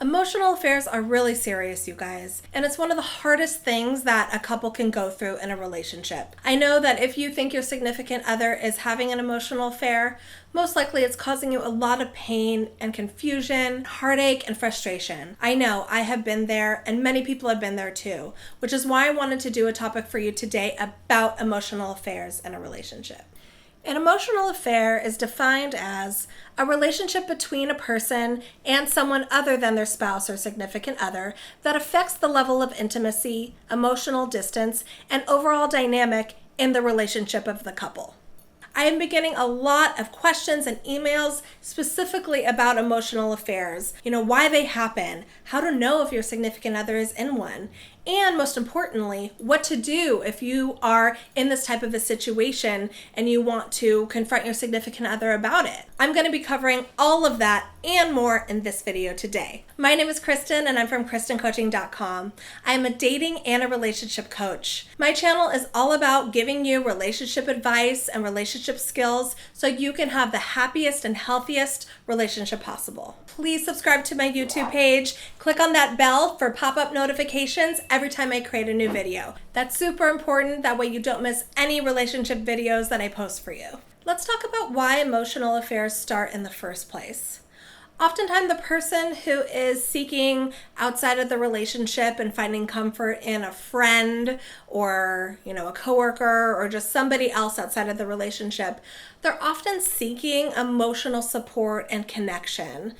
Emotional affairs are really serious, you guys, and it's one of the hardest things that a couple can go through in a relationship. I know that if you think your significant other is having an emotional affair, most likely it's causing you a lot of pain and confusion, heartache, and frustration. I know, I have been there, and many people have been there too, which is why I wanted to do a topic for you today about emotional affairs in a relationship. An emotional affair is defined as a relationship between a person and someone other than their spouse or significant other that affects the level of intimacy, emotional distance, and overall dynamic in the relationship of the couple. I am beginning a lot of questions and emails specifically about emotional affairs, why they happen, how to know if your significant other is in one, and most importantly, what to do if you are in this type of a situation and you want to confront your significant other about it. I'm going to be covering all of that and more in this video today. My name is Kristin and I'm from KristinCoaching.com. I am a dating and a relationship coach. My channel is all about giving you relationship advice and relationship skills so you can have the happiest and healthiest relationship possible. Please subscribe to my YouTube page. Click on that bell for pop-up notifications every time I create a new video. That's super important. That way you don't miss any relationship videos that I post for you. Let's talk about why emotional affairs start in the first place. Oftentimes the person who is seeking outside of the relationship and finding comfort in a friend or, a coworker or just somebody else outside of the relationship, they're often seeking emotional support and connection.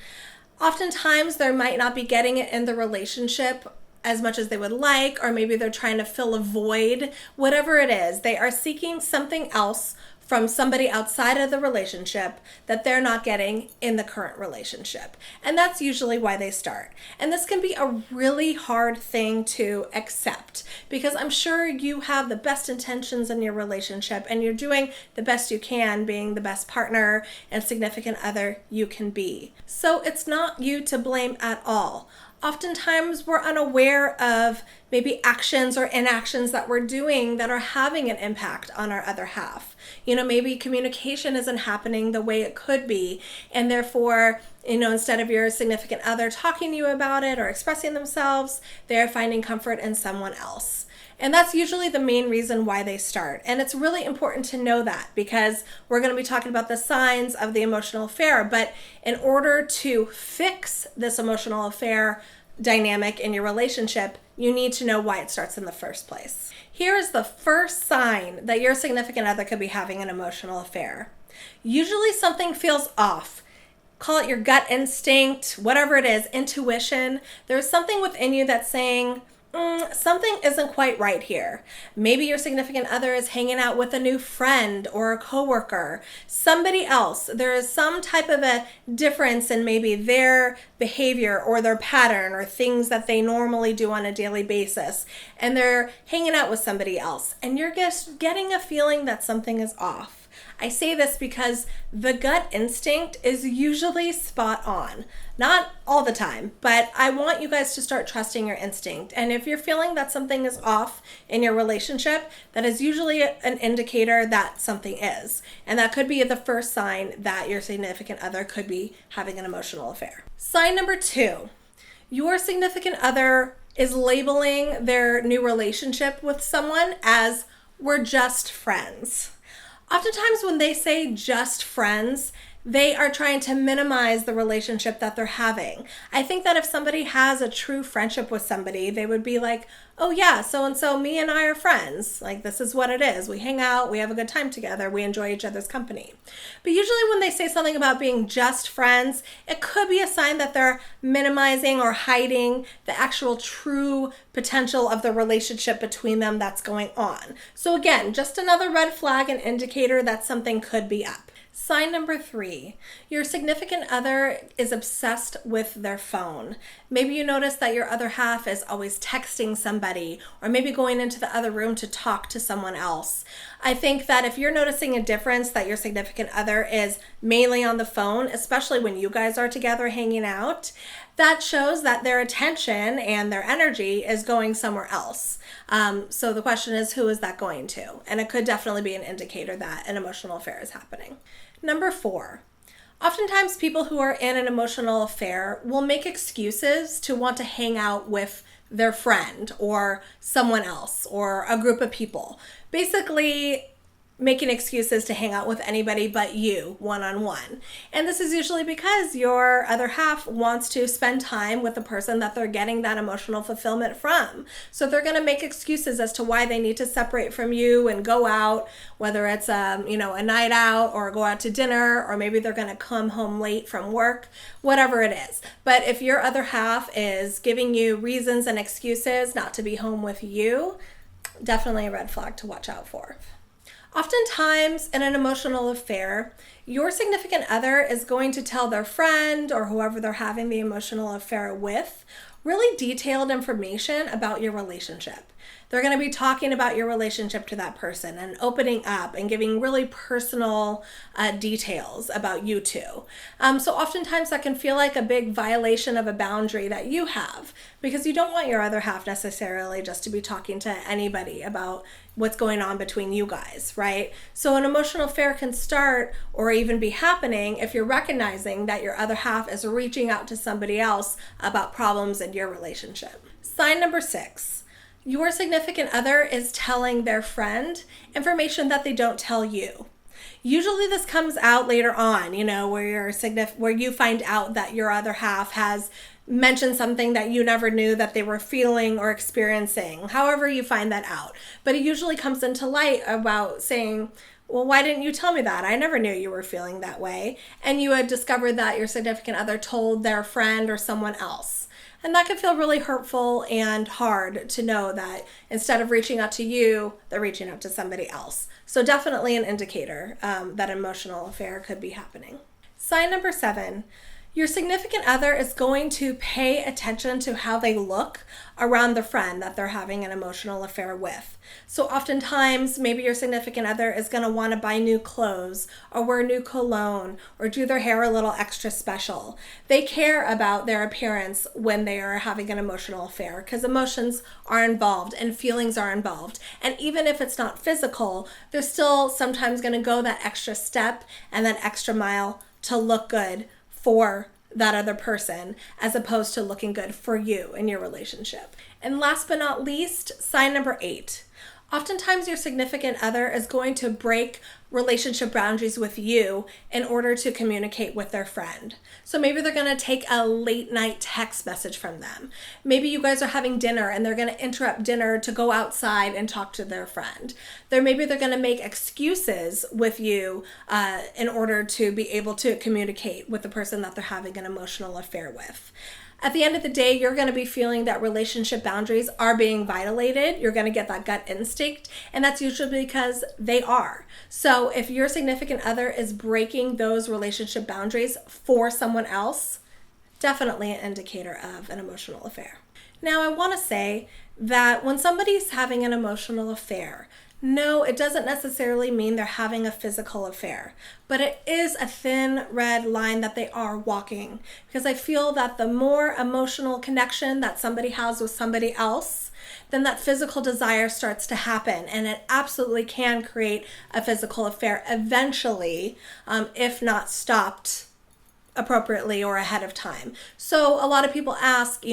Oftentimes they might not be getting it in the relationship as much as they would like, or maybe they're trying to fill a void. Whatever it is, they are seeking something else from somebody outside of the relationship that they're not getting in the current relationship. And that's usually why they start. And this can be a really hard thing to accept because I'm sure you have the best intentions in your relationship and you're doing the best you can, being the best partner and significant other you can be. So it's not you to blame at all. Oftentimes we're unaware of maybe actions or inactions that we're doing that are having an impact on our other half. Maybe communication isn't happening the way it could be, and therefore, instead of your significant other talking to you about it or expressing themselves, they're finding comfort in someone else. And that's usually the main reason why they start. And it's really important to know that because we're going to be talking about the signs of the emotional affair. But in order to fix this emotional affair dynamic in your relationship, you need to know why it starts in the first place. Here is the first sign that your significant other could be having an emotional affair. Usually something feels off. Call it your gut instinct, whatever it is, intuition. There's something within you that's saying, something isn't quite right here. Maybe your significant other is hanging out with a new friend or a coworker, somebody else. There is some type of a difference in maybe their behavior or their pattern or things that they normally do on a daily basis. And they're hanging out with somebody else. And you're just getting a feeling that something is off. I say this because the gut instinct is usually spot on. Not all the time, but I want you guys to start trusting your instinct. And if you're feeling that something is off in your relationship, that is usually an indicator that something is. And that could be the first sign that your significant other could be having an emotional affair. Sign number 2, your significant other is labeling their new relationship with someone as we're just friends. Oftentimes when they say just friends, they are trying to minimize the relationship that they're having. I think that if somebody has a true friendship with somebody, they would be like, oh yeah, so-and-so, me and I are friends. Like, this is what it is. We hang out, we have a good time together, we enjoy each other's company. But usually when they say something about being just friends, it could be a sign that they're minimizing or hiding the actual true potential of the relationship between them that's going on. So again, just another red flag and indicator that something could be up. Sign number 3, your significant other is obsessed with their phone. Maybe you notice that your other half is always texting somebody or maybe going into the other room to talk to someone else. I think that if you're noticing a difference that your significant other is mainly on the phone, especially when you guys are together hanging out, that shows that their attention and their energy is going somewhere else. So the question is, who is that going to? And it could definitely be an indicator that an emotional affair is happening. Number 4, Oftentimes, people who are in an emotional affair will make excuses to want to hang out with their friend or someone else or a group of people. Basically, making excuses to hang out with anybody but you one-on-one. And this is usually because your other half wants to spend time with the person that they're getting that emotional fulfillment from. So they're going to make excuses as to why they need to separate from you and go out, whether it's a night out or go out to dinner, or maybe they're going to come home late from work, whatever it is. But if your other half is giving you reasons and excuses not to be home with you, definitely a red flag to watch out for. Oftentimes, in an emotional affair, your significant other is going to tell their friend or whoever they're having the emotional affair with really detailed information about your relationship. They're going to be talking about your relationship to that person and opening up and giving really personal details about you two. So oftentimes that can feel like a big violation of a boundary that you have, because you don't want your other half necessarily just to be talking to anybody about what's going on between you guys, right? So an emotional affair can start or even be happening if you're recognizing that your other half is reaching out to somebody else about problems in your relationship. Sign number 6. Your significant other is telling their friend information that they don't tell you. Usually this comes out later on, where you find out that your other half has mentioned something that you never knew that they were feeling or experiencing, however you find that out. But it usually comes into light about saying, well, why didn't you tell me that? I never knew you were feeling that way. And you had discovered that your significant other told their friend or someone else. And that can feel really hurtful and hard to know that instead of reaching out to you, they're reaching out to somebody else. So definitely an indicator that an emotional affair could be happening. Sign number 7. Your significant other is going to pay attention to how they look around the friend that they're having an emotional affair with. So oftentimes, maybe your significant other is going to want to buy new clothes or wear new cologne or do their hair a little extra special. They care about their appearance when they are having an emotional affair because emotions are involved and feelings are involved. And even if it's not physical, they're still sometimes going to go that extra step and that extra mile to look good for that other person, as opposed to looking good for you in your relationship. And last but not least, sign number 8. Oftentimes your significant other is going to break relationship boundaries with you in order to communicate with their friend. So maybe they're going to take a late night text message from them. Maybe you guys are having dinner and they're going to interrupt dinner to go outside and talk to their friend. Maybe they're going to make excuses with you in order to be able to communicate with the person that they're having an emotional affair with. At the end of the day, you're going to be feeling that relationship boundaries are being violated. You're going to get that gut instinct, and that's usually because they are. So if your significant other is breaking those relationship boundaries for someone else, definitely an indicator of an emotional affair. Now, I want to say that when somebody's having an emotional affair, no, it doesn't necessarily mean they're having a physical affair, but it is a thin red line that they are walking, because I feel that the more emotional connection that somebody has with somebody else, then that physical desire starts to happen, and it absolutely can create a physical affair eventually, if not stopped appropriately or ahead of time. So a lot of people ask,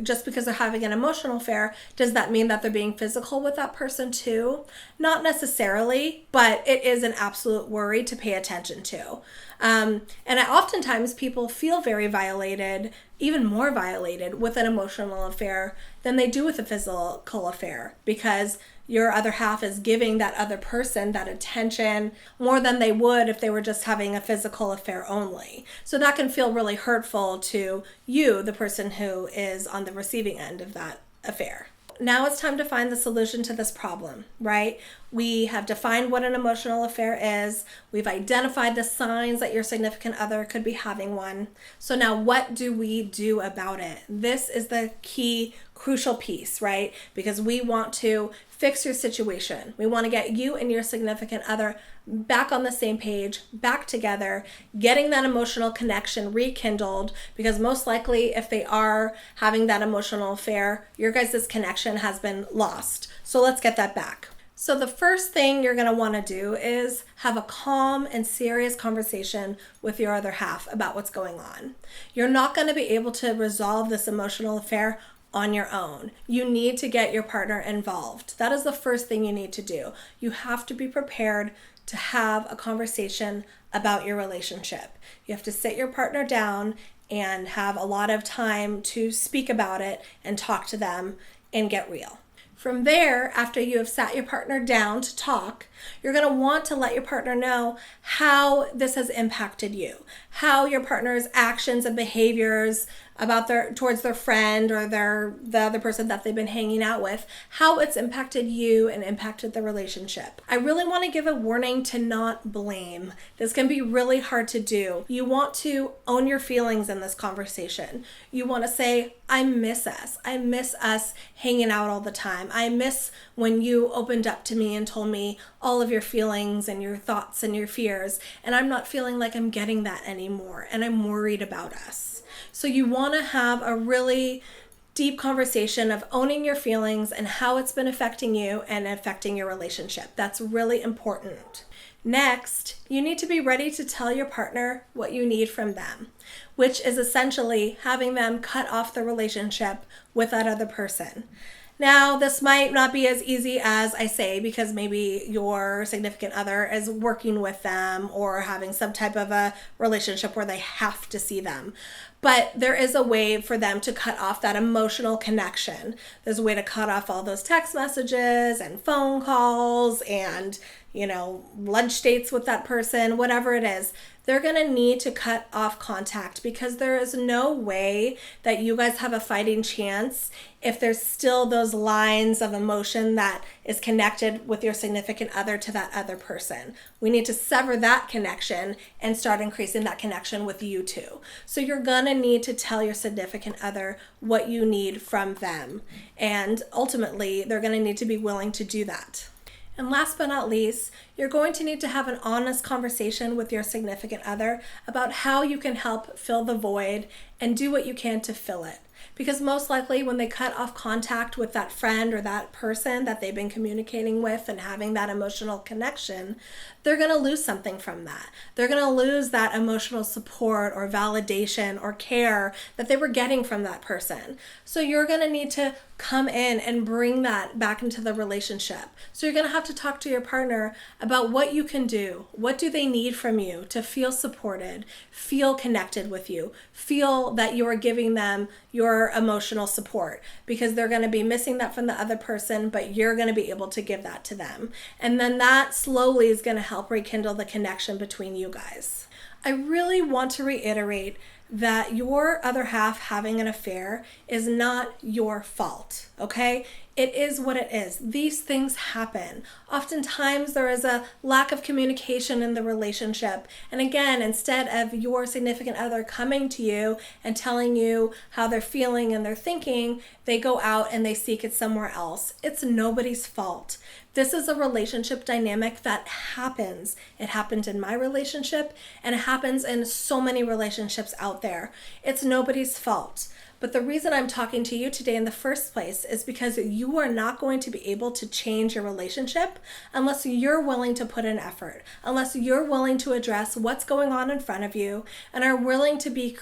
just because they're having an emotional affair, does that mean that they're being physical with that person too? Not necessarily, but it is an absolute worry to pay attention to. Oftentimes people feel very violated, even more violated with an emotional affair than they do with a physical affair, because your other half is giving that other person that attention more than they would if they were just having a physical affair only. So that can feel really hurtful to you, the person who is on the receiving end of that affair. Now it's time to find the solution to this problem, right? We have defined what an emotional affair is. We've identified the signs that your significant other could be having one. So now what do we do about it? This is the key, crucial piece, right? Because we want to fix your situation. We want to get you and your significant other back on the same page, back together, getting that emotional connection rekindled, because most likely if they are having that emotional affair, your guys' connection has been lost. So let's get that back. So the first thing you're going to want to do is have a calm and serious conversation with your other half about what's going on. You're not going to be able to resolve this emotional affair on your own. You need to get your partner involved. That is the first thing you need to do. You have to be prepared to have a conversation about your relationship. You have to sit your partner down and have a lot of time to speak about it and talk to them and get real. From there, after you have sat your partner down to talk, you're going to want to let your partner know how this has impacted you, how your partner's actions and behaviors towards their friend or the other person that they've been hanging out with, how it's impacted you and impacted the relationship. I really want to give a warning to not blame. This can be really hard to do. You want to own your feelings in this conversation. You want to say, I miss us. I miss us hanging out all the time. I miss when you opened up to me and told me all of your feelings and your thoughts and your fears, and I'm not feeling like I'm getting that anymore, and I'm worried about us. So you want to have a really deep conversation of owning your feelings and how it's been affecting you and affecting your relationship. That's really important. Next, you need to be ready to tell your partner what you need from them, which is essentially having them cut off the relationship with that other person. Now, this might not be as easy as I say because maybe your significant other is working with them or having some type of a relationship where they have to see them. But there is a way for them to cut off that emotional connection. There's a way to cut off all those text messages and phone calls and, lunch dates with that person, whatever it is. They're going to need to cut off contact because there is no way that you guys have a fighting chance if there's still those lines of emotion that is connected with your significant other to that other person. We need to sever that connection and start increasing that connection with you two. So you're going to need to tell your significant other what you need from them. And ultimately, they're going to need to be willing to do that. And last but not least, you're going to need to have an honest conversation with your significant other about how you can help fill the void and do what you can to fill it. Because most likely when they cut off contact with that friend or that person that they've been communicating with and having that emotional connection, they're going to lose something from that. They're going to lose that emotional support or validation or care that they were getting from that person. So you're going to need to come in and bring that back into the relationship. So you're going to have to talk to your partner about what you can do. What do they need from you to feel supported, feel connected with you, feel that you are giving them your emotional support, because they're going to be missing that from the other person, but you're going to be able to give that to them. And then that slowly is going to help rekindle the connection between you guys. I really want to reiterate that your other half having an affair is not your fault, okay? It is what it is. These things happen. Oftentimes there is a lack of communication in the relationship. And again, instead of your significant other coming to you and telling you how they're feeling and they're thinking, they go out and they seek it somewhere else. It's nobody's fault. This is a relationship dynamic that happens. It happened in my relationship and it happens in so many relationships out there. It's nobody's fault. But the reason I'm talking to you today in the first place is because you are not going to be able to change your relationship unless you're willing to put in effort, unless you're willing to address what's going on in front of you and are willing to be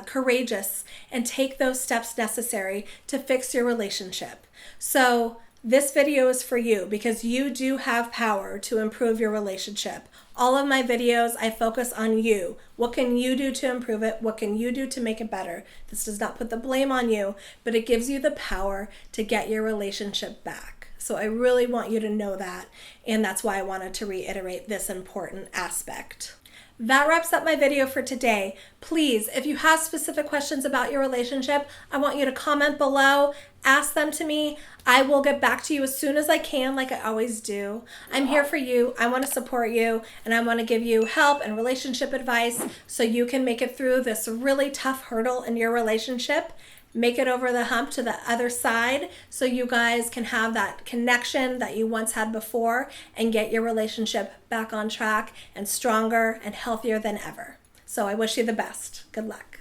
courageous and take those steps necessary to fix your relationship. So this video is for you because you do have power to improve your relationship. All of my videos, I focus on you. What can you do to improve it? What can you do to make it better? This does not put the blame on you, but it gives you the power to get your relationship back. So I really want you to know that, and that's why I wanted to reiterate this important aspect. That wraps up my video for today. Please, if you have specific questions about your relationship, I want you to comment below, ask them to me. I will get back to you as soon as I can, like I always do. I'm here for you. I want to support you, and I want to give you help and relationship advice so you can make it through this really tough hurdle in your relationship. Make it over the hump to the other side so you guys can have that connection that you once had before and get your relationship back on track and stronger and healthier than ever. So I wish you the best. Good luck.